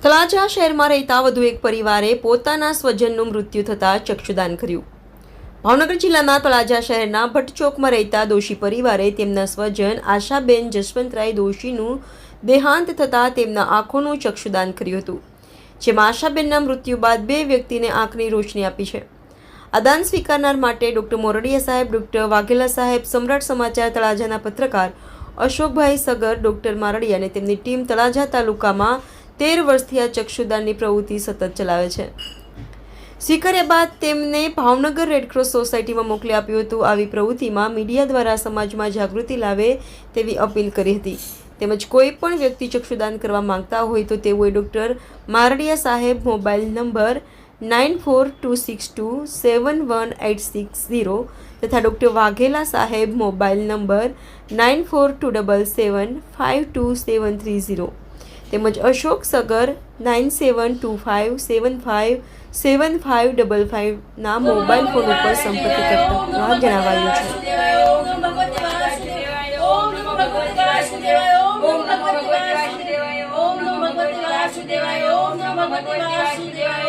તળાજા શહેરમાં રહેતા વધુ એક પરિવારે પોતાના સ્વજનનું મૃત્યુ થતાં ચક્ષુદાન કર્યું. ભાવનગર જિલ્લાના તળાજા શહેરના ભટ્ટ ચોકમાં રહેતા દોશી પરિવારે તેમના સ્વજન આશાબેન જશવંતરાય દોશીનું દેહાંત થતાં તેમના આંખોનું ચક્ષુદાન કર્યું હતું, જેમાં આશાબેનના મૃત્યુ બાદ 2 વ્યક્તિને આંખની રોશની આપી છે. આ દાન સ્વીકારનાર માટે ડૉક્ટર મોરડિયા સાહેબ, ડૉક્ટર વાઘેલા સાહેબ, સમ્રાટ સમાચાર તળાજાના પત્રકાર અશોકભાઈ સગર, ડૉક્ટર મારડિયા અને તેમની ટીમ તળાજા તાલુકામાં 13 વર્ષથી આ ચક્ષુદાનની પ્રવૃત્તિ સતત ચલાવે છે. સ્વીકાર્યા બાદ તેમને ભાવનગર રેડક્રોસ સોસાયટીમાં મોકલી આપ્યું હતું. આવી પ્રવૃત્તિમાં મીડિયા દ્વારા સમાજમાં જાગૃતિ લાવે તેવી અપીલ કરી હતી. તેમજ કોઈ પણ વ્યક્તિ ચક્ષુદાન કરવા માંગતા હોય તો તેઓએ ડૉક્ટર મારડિયા સાહેબ મોબાઈલ નંબર 9426271860 તથા ડૉક્ટર વાઘેલા સાહેબ મોબાઈલ નંબર 9427752730 તેમજ અશોક સગર 9725757555 ના મોબાઈલ ફોન ઉપર સંપર્ક કરવા જણાવાયું છે. ઓમ નમો ભગવતે વાસુદેવાય.